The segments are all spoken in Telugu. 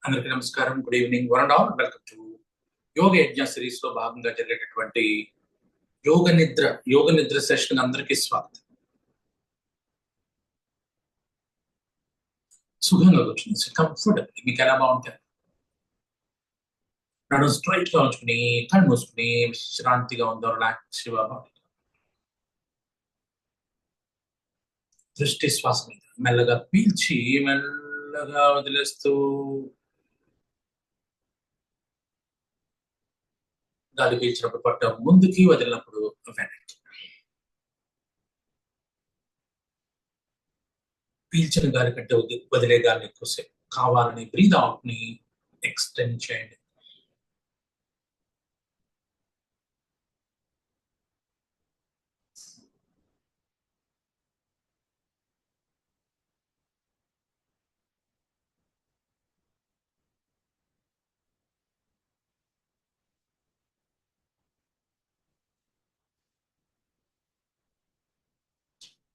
అందరికీ నమస్కారం. Good evening one and all. Welcome to yoga yajna series లో భాగంగా జరిగేటటువంటి యోగ నిద్ర సెషన్ అందరికీ స్వాగతం. సుఖంగా కూర్చుని కంఫర్టబుల్ మీకు ఎలా బాగుంటాయి? నన్ను స్ట్రైట్ గా ఉంచుకుని కళ్ళు మూసుకుని విశ్రాంతిగా ఉందో రిలాక్స్ దృష్టి శ్వాస మీద మెల్లగా పీల్చి మెల్లగా వదిలేస్తూ గాలి పీల్చినప్పుడు పట్ట ముందుకి వదిలినప్పుడు వెనక్కి. పీల్చిన గాలి కంటే వదిలే గాలిని ఎక్కువసేపు కావాలని బ్రీద్ అవుట్ ని ఎక్స్టెండ్ చేయండి.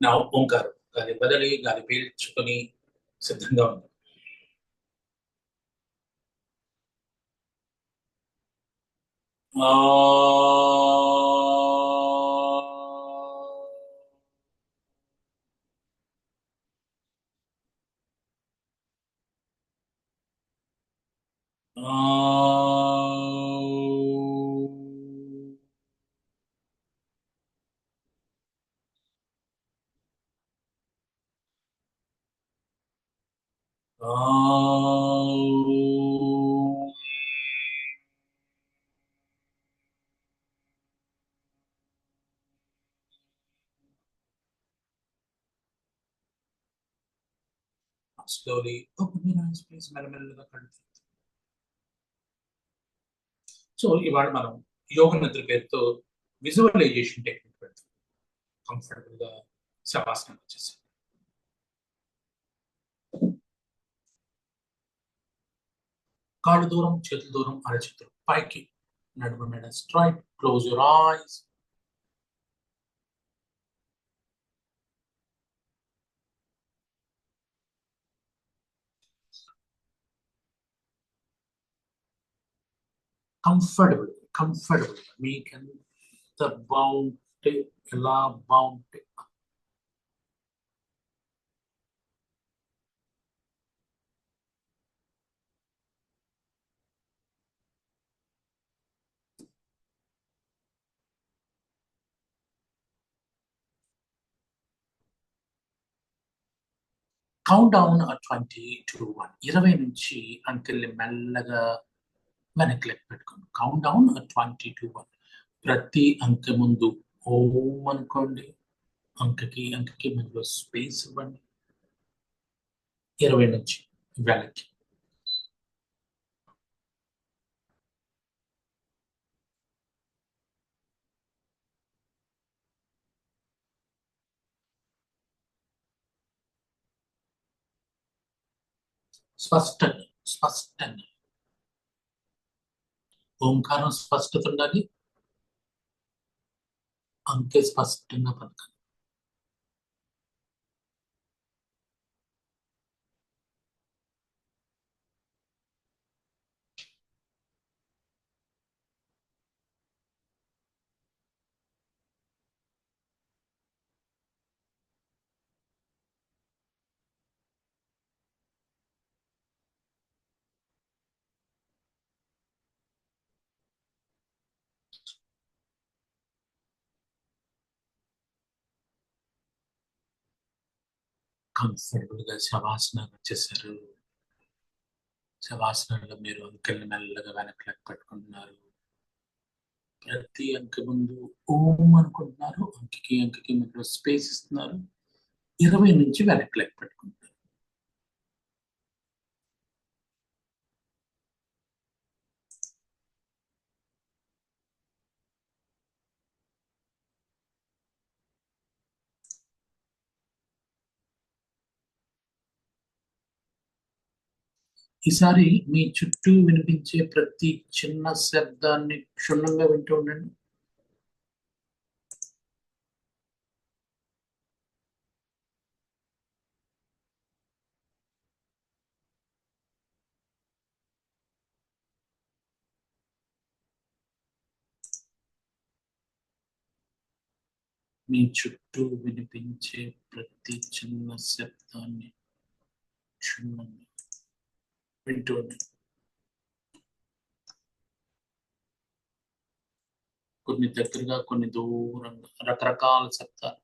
నా ఓంకారం గాలి వదిలి గాలి పీల్చుకొని సిద్ధంగా ఉంది. ఆ slowly open your eyes please. మెల్లమెల్లగా కళ్ళు తెరవండి. సో ఇవాళ మనం యోగ నిద్ర పేరుతో విజువలైజేషన్ టెక్నిక్ పెడతాం. కంఫర్టబుల్ గా శవాసనం వచ్చేసి కాళ్ళు దూరం, చేతులు దూరం, అరచేతులు పైకి, నడుము మెడ straight. Close your eyes. Comfortable మీకు ఎంత బాగుంటే ఎలా బాగుంటే కౌంట్ డౌన్ 20 to 1. 20 నుంచి అంకెల్ని మెల్లగా వెనక్కి లెక్క పెట్టుకోండి. Count down 20 to 1. ప్రతి అంకె ముందు ఓం అనుకోండి. అంకెకి మధ్యలో స్పేస్ ఇవ్వండి. 20 నుంచి వెనక్కి. స్పష్టంగా ఓంకారం స్పష్టత ఉండాలి. అంకె స్పష్టంగా పలకాలి. కంఫర్టబుల్ గా శవాసనాలు వచ్చేసారు. శవాసనంలో మీరు అంకెల్ని మెల్లగా వెనక్కి లెక్క పెట్టుకుంటున్నారు. ప్రతి అంకె ముందు ఓం అనుకుంటున్నారు. అంకెకి మధ్యలో స్పేస్ ఇస్తున్నారు. 20 నుంచి వెనక్కి లెక్క పెట్టుకుంటున్నారు. ఈసారి మీ చుట్టూ వినిపించే ప్రతి చిన్న శబ్దాన్ని క్షుణ్ణంగా వింటూ ఉండండి. మీ చుట్టూ వినిపించే ప్రతి చిన్న శబ్దాన్ని క్షుణ్ణంగా వింటూ ఉండండి. కొన్ని దగ్గరగా, కొన్ని దూరంగా, రకరకాల శబ్దాలు.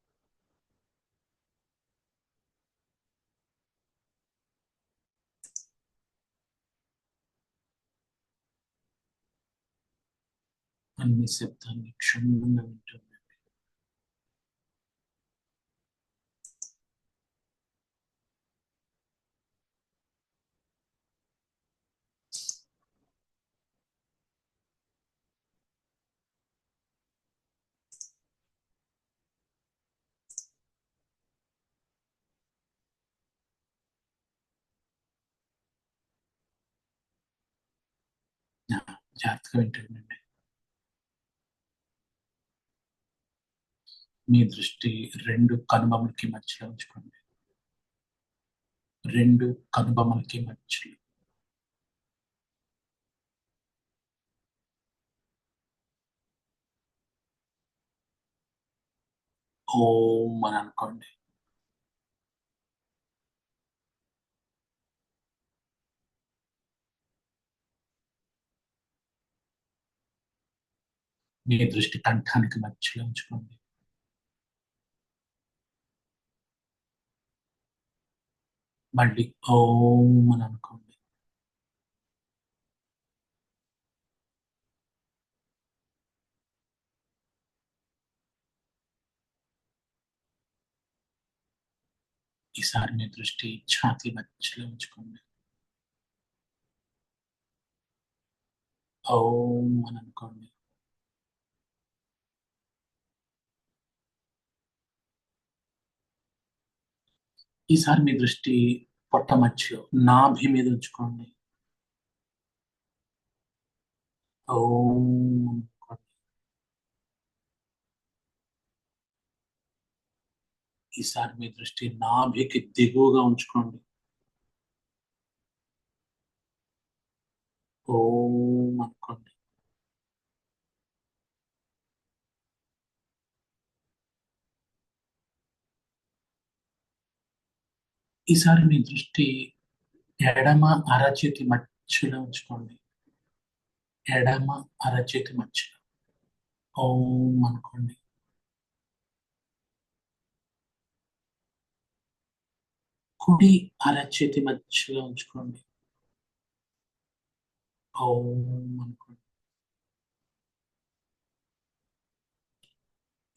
అన్ని శబ్దాన్ని క్షుణ్ణంగా వింటూ ఉండండి. జాగ్రత్తగా వింటూ ఉండండి. మీ దృష్టి రెండు కనుబొమ్మలకి మధ్యలో ఉంచుకోండి. రెండు కనుబొమ్మలకి మధ్యలో. ఓం అని అనుకోండి. మీ దృష్టి కంఠానికి మధ్యలో ఉంచుకోండి. మళ్ళీ ఓం అని అనుకోండి. ఈసారి మీ దృష్టి ఛాతీ మధ్యలో ఉంచుకోండి. ఓం అని అనుకోండి. ఈసారి మీ దృష్టి పొట్ట మధ్యలో నాభి మీద ఉంచుకోండి. ఓం అని అనుకోండి. ఈసారి మీ దృష్టి నాభికి దిగువగా ఉంచుకోండి. ఓం అనుకోండి. ఈసారి మీ దృష్టి ఎడమ అరచేతి మధ్యలో ఉంచుకోండి. ఎడమ అరచేతి మధ్యలో ఓం అనుకోండి. కుడి అరచేతి మధ్యలో ఉంచుకోండి. ఓం అనుకోండి.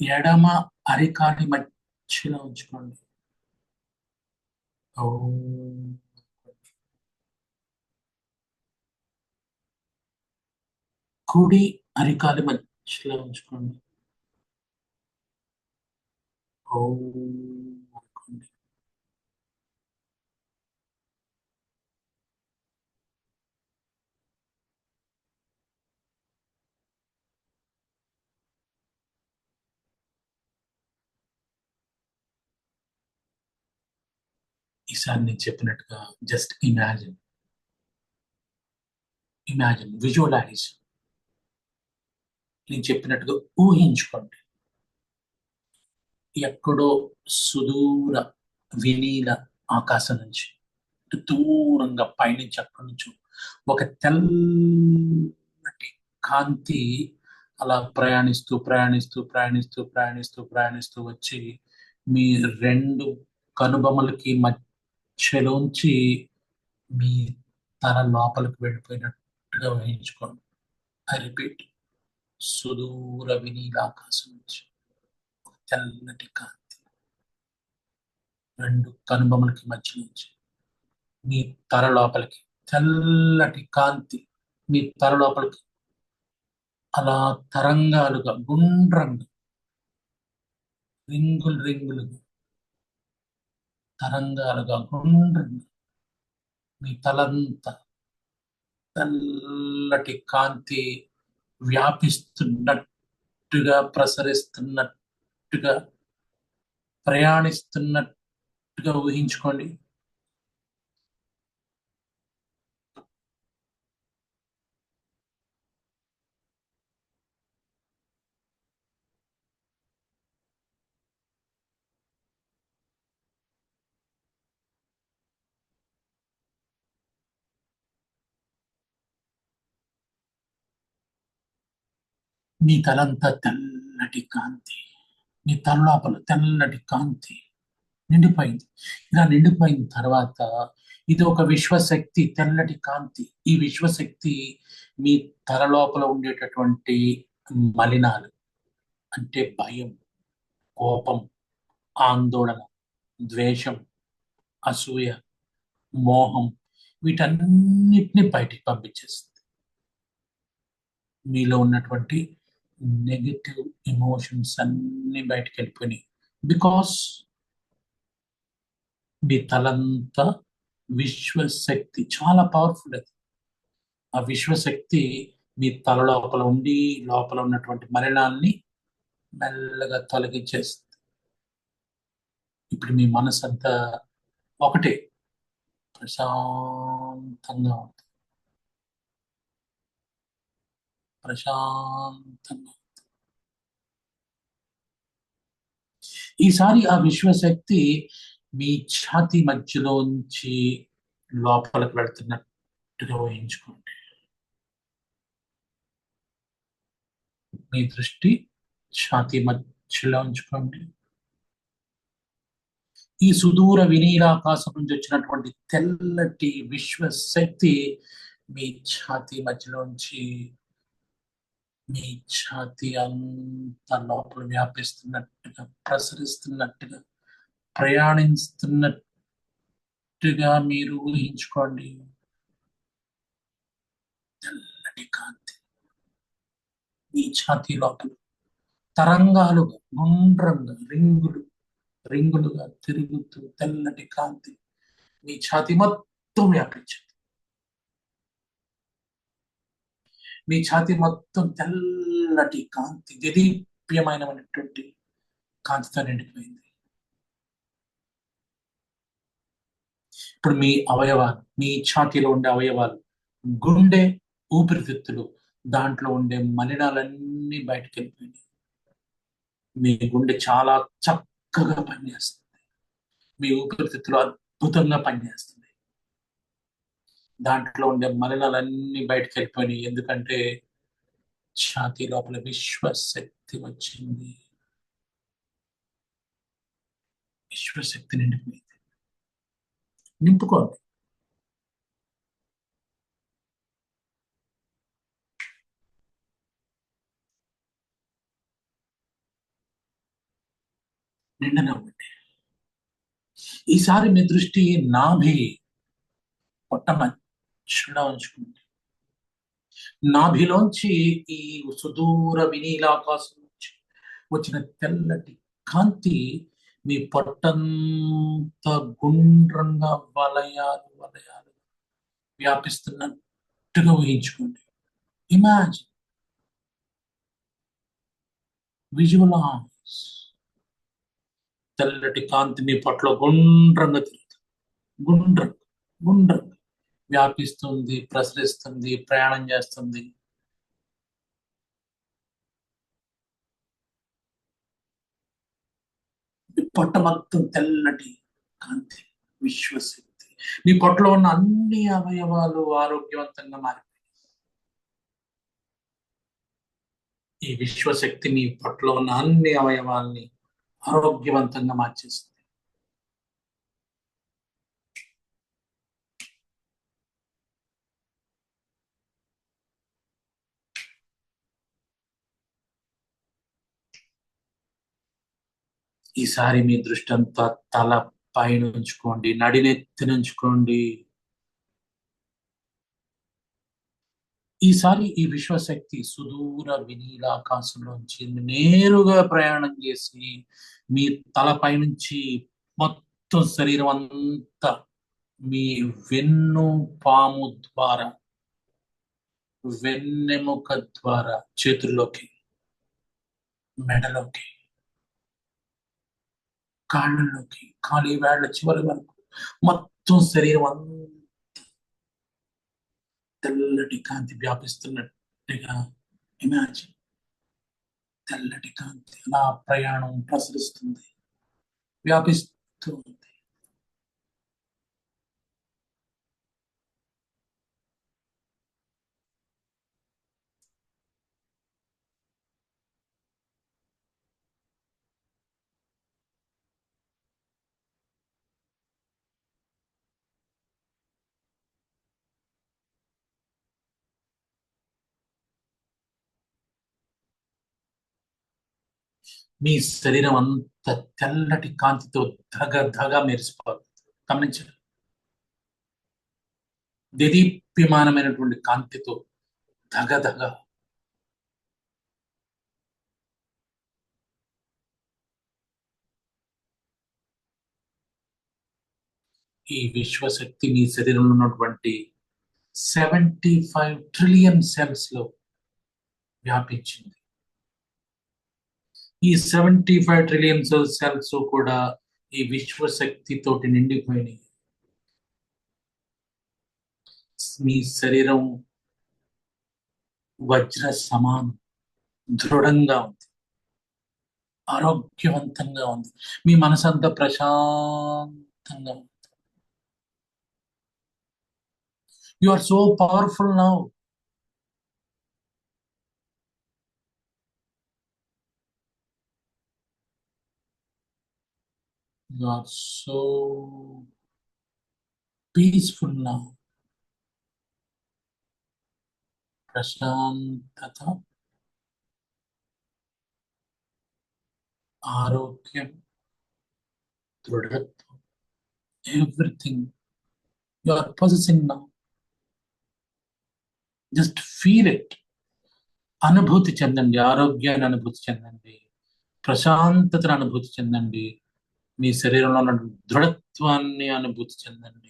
ఎడమ అరికాలి మధ్యలో ఉంచుకోండి. ఓం. కుడి అరికాలి మధ్యలో ఉంచుకోండి. ఓం అనుకోండి. ఈసారి నేను చెప్పినట్టుగా జస్ట్ ఇమాజిన్ విజువలైజ్. నేను చెప్పినట్టుగా ఊహించుకోండి. ఎక్కడో సుదూర వినీల ఆకాశం నుంచి దూరంగా పైనుంచి అక్కడి నుంచి ఒక తెల్లటి కాంతి అలా ప్రయాణిస్తూ ప్రయాణిస్తూ ప్రయాణిస్తూ ప్రయాణిస్తూ ప్రయాణిస్తూ వచ్చి మీ రెండు కనుబొమ్మలకి మధ్యలోంచి మీ తల లోపలికి వెళ్ళిపోయినట్టుగా ఊహించుకోండి. ఐ రిపీట్, సుదూర వినీల ఆకాశం నుంచి తెల్లటి కాంతి రెండు కనుబొమ్మలకి మధ్య నుంచి మీ తల లోపలికి తెల్లటి కాంతి మీ తల లోపలికి అలా తరంగాలుగా గుండ్రంగా రింగులు రింగులుగా తరంగాలుగా గుండ్రంగా మీ తలంతా తెల్లటి కాంతి వ్యాపిస్తున్నట్టుగా ప్రసరిస్తున్నట్టుగా ప్రయాణిస్తున్నట్టుగా ఊహించుకోండి. మీ తలంతా తెల్లటి కాంతి, మీ తలలోపల తెల్లటి కాంతి నిండిపోయింది. ఇలా నిండిపోయిన తర్వాత ఇది ఒక విశ్వశక్తి, తెల్లటి కాంతి. ఈ విశ్వశక్తి మీ తల లోపల ఉండేటటువంటి మలినాలు, అంటే భయం, కోపం, ఆందోళన, ద్వేషం, అసూయ, మోహం, వీటన్నిటిని బయటికి పంపించేస్తుంది. మీలో ఉన్నటువంటి నెగటివ్ ఎమోషన్స్ అన్ని బయటికి వెళ్ళిపోయినాయి. బికాస్ మీ తలంతా విశ్వశక్తి చాలా పవర్ఫుల్. అది ఆ విశ్వశక్తి మీ తల లోపల ఉండి లోపల ఉన్నటువంటి మలినాల్ని మెల్లగా తొలగించేస్తుంది. ఇప్పుడు మీ మనసు అంతా ఒకటే, ప్రశాంతంగా ఉంది. ప్రశాంతంగా. ఈసారి ఆ విశ్వశక్తి మీ ఛాతీ మధ్యలోంచి లోపలికి వెళ్తున్నట్టుగా ఊహించుకోండి. మీ దృష్టి ఛాతీ మధ్యలో ఉంచుకోండి. ఈ సుదూర వినీలాకాశం నుంచి వచ్చినటువంటి తెల్లటి విశ్వశక్తి మీ ఛాతీ మధ్యలోంచి మీ ఛాతీ అంత లోపల వ్యాపిస్తున్నట్టుగా, ప్రసరిస్తున్నట్టుగా, ప్రయాణిస్తున్నట్టుగా మీరు ఊహించుకోండి. తెల్లటి కాంతి మీ ఛాతీ లోపల తరంగాలుగా, గుండ్రంగా, రింగులుగా తిరుగుతూ తెల్లటి కాంతి మీ ఛాతీ మొత్తం వ్యాపించింది. మీ ఛాతీ మొత్తం తెల్లటి కాంతి, దేదీప్యమైనటువంటి కాంతితో నిండిపోయింది. ఇప్పుడు మీ అవయవాలు, మీ ఛాతీలో ఉండే అవయవాలు, గుండె, ఊపిరితిత్తులు, దాంట్లో ఉండే మలినాలన్నీ బయటకు వెళ్ళిపోయినాయి. మీ గుండె చాలా చక్కగా పనిచేస్తుంది. మీ ఊపిరితిత్తులు అద్భుతంగా పనిచేస్తుంది. దాంట్లో ఉండే మలినాలన్నీ బయటకు వెళ్ళిపోయినాయి. ఎందుకంటే ఛాతీ లోపల విశ్వశక్తి వచ్చింది. విశ్వశక్తి నిండిపోయింది. నింపుకోండి. నిండనివ్వండి. ఈసారి మీ దృష్టి నాభి, పొట్ట మధ్యలో ఉంచుకోండి. నాభిలోంచి ఈ సుదూర వినీలాకాశం నుంచి వచ్చిన తెల్లటి కాంతి మీ పొట్టంతా గుండ్రంగా వలయాలు వలయాలు వ్యాపిస్తున్నట్టుగా ఊహించుకోండి. Imagine, visualise. తెల్లటి కాంతి మీ పొట్టలో గుండ్రంగా తిరుగుతుంది. గుండ్రంగా గుండ్రంగా వ్యాపిస్తుంది, ప్రసరిస్తుంది, ప్రయాణం చేస్తుంది. మీ పొట్ట మొత్తం తెల్లటి కాంతి, విశ్వశక్తి. మీ పొట్టలో ఉన్న అన్ని అవయవాలు ఆరోగ్యవంతంగా మారిపోయి ఈ విశ్వశక్తి మీ పొట్టలో ఉన్న అన్ని అవయవాల్ని ఆరోగ్యవంతంగా మార్చేస్తుంది. ఈసారి మీ దృష్టి అంతా తల పైన ఉంచుకోండి, నడినెత్తిన ఉంచుకోండి. ఈసారి ఈ విశ్వశక్తి సుదూర వినీలాకాశంలోంచి నేరుగా ప్రయాణం చేసి మీ తలపై నుంచి మొత్తం శరీరం అంతా మీ వెన్ను పాము ద్వారా, వెన్నెముక ద్వారా చేతుల్లోకి, మెడలోకి, కాళ్ళలోకి, కాలి వేళ్ల చివరి వరకు మొత్తం శరీరం అంతా తెల్లటి కాంతి వ్యాపిస్తున్నట్టుగా ఇమాజిన్. తెల్లటి కాంతి అలా ప్రయాణం ప్రసరిస్తుంది, వ్యాపిస్తుంది. మీ శరీరం అంత తెల్లటి కాంతితో ధగ ధగ మెరిసిపోతుంది. గమనించండి. దేదీప్యమానమైనటువంటి కాంతితో ధగ ధగ. ఈ విశ్వశక్తి మీ శరీరంలో ఉన్నటువంటి 75 ట్రిలియన్ సెల్స్ లో వ్యాపించింది. ఈ 75 ట్రిలియన్ సెల్స్ కూడా ఈ విశ్వశక్తి తోటి నిండిపోయినాయి. మీ శరీరం వజ్ర సమానం, దృఢంగా ఉంది, ఆరోగ్యవంతంగా ఉంది. మీ మనసంతా ప్రశాంతంగా ఉంది. You are so powerful now. You are so peaceful now. ప్రశాంతత, ఆరోగ్యం, దృఢత్వం, everything you are possessing now. Just feel it. అనుభూతి చెందండి, ఆరోగ్యాన్ని అనుభూతి చెందండి, ప్రశాంతతను అనుభూతి చెందండి, మీ శరీరంలో ఉన్న దృఢత్వాన్ని అనుభూతి చెందండి.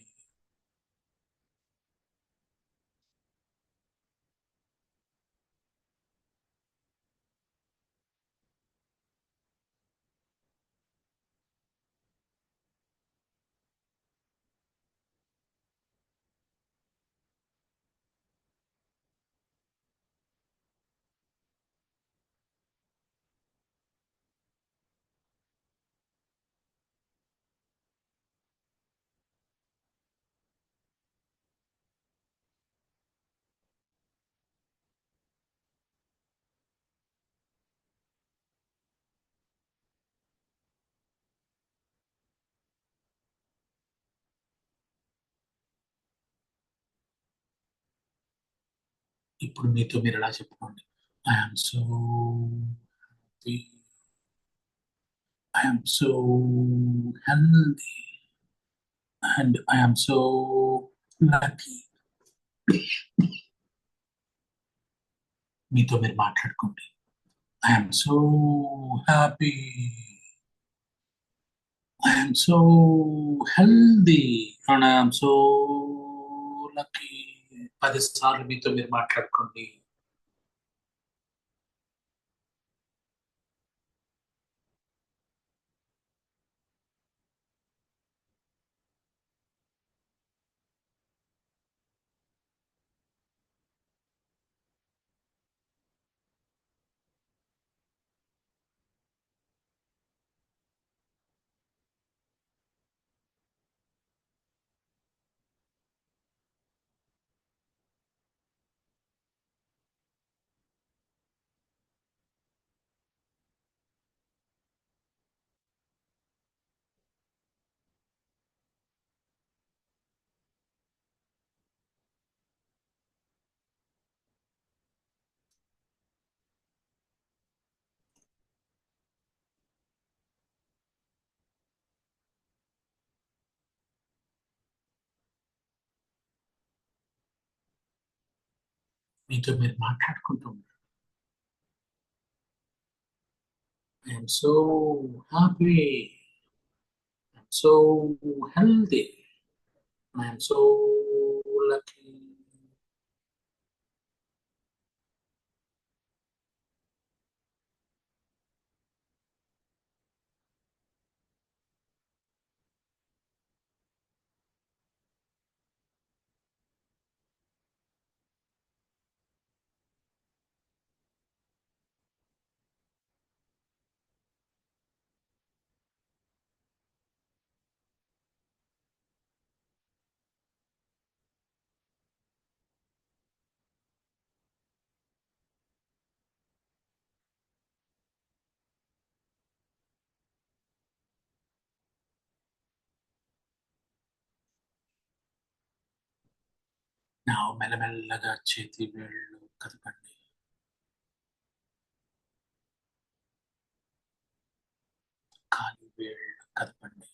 ఇప్పుడు మీతో మీరు ఎలా చెప్పుకోండి. I'm so happy, I'm so healthy, and I'm so lucky. మీతో మీరు మాట్లాడుకోండి. I'm so happy, I'm so healthy, and I'm so lucky. 10 సార్లు మీతో మీరు మాట్లాడుకోండి. మీతో మీరు మాట్లాడుకుంటూ ఉండండి. I'm so happy, so healthy. I am so lucky. నా మెల్లమెల్లగా చేతి వేళ్ళు కదపండి. వేళ్ళు కదపండి.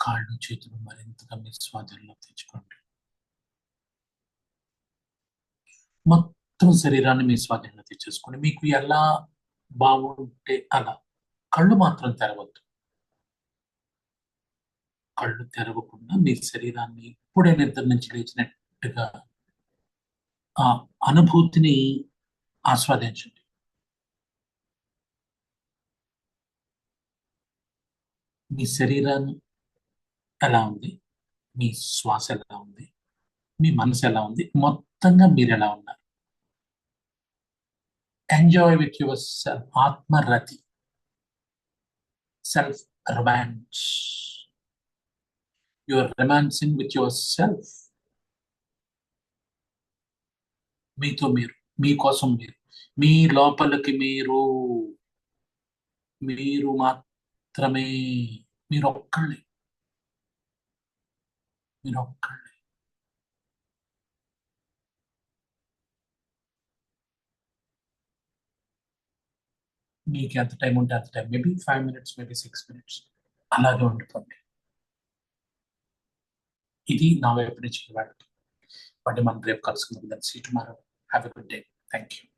కాళ్ళు చేతులు మరింతగా మీ స్వాధీనంలో తెచ్చుకోండి. మొత్తం శరీరాన్ని మీ స్వాధీనంలో తెచ్చేసుకోండి. మీకు ఎలా బాగుంటే అలా. కళ్ళు మాత్రం తెరవద్దు. కళ్ళు తెరవకుండా మీ శరీరాన్ని ఇప్పుడే నిద్ర నుంచి లేచినట్టుగా ఆ అనుభూతిని ఆస్వాదించండి. మీ శరీరం ఎలా ఉంది, మీ శ్వాస ఎలా ఉంది, మీ మనసు ఎలా ఉంది, మొత్తంగా మీరు ఎలా ఉన్నారు. Enjoy with yourself. ఆత్మరతి, self romance. You are romancing with yourself. మీతో మీరు, మీకోసం మీరు, మీ లోపలికి మీరు, మీరు మాత్రమే, మీరొక్కళ్ళే, మీరొక్కళ్ళే. మీకు ఎంత టైం ఉంటే అంత time, maybe 5 minutes, maybe 6 minutes, అలాగే ఉండిపోండి. ఇది నా వైపు నుంచి వాడికి. వాటి మనం రేపు కలుసుకుందాం. See tomorrow. Have a good day. Thank you.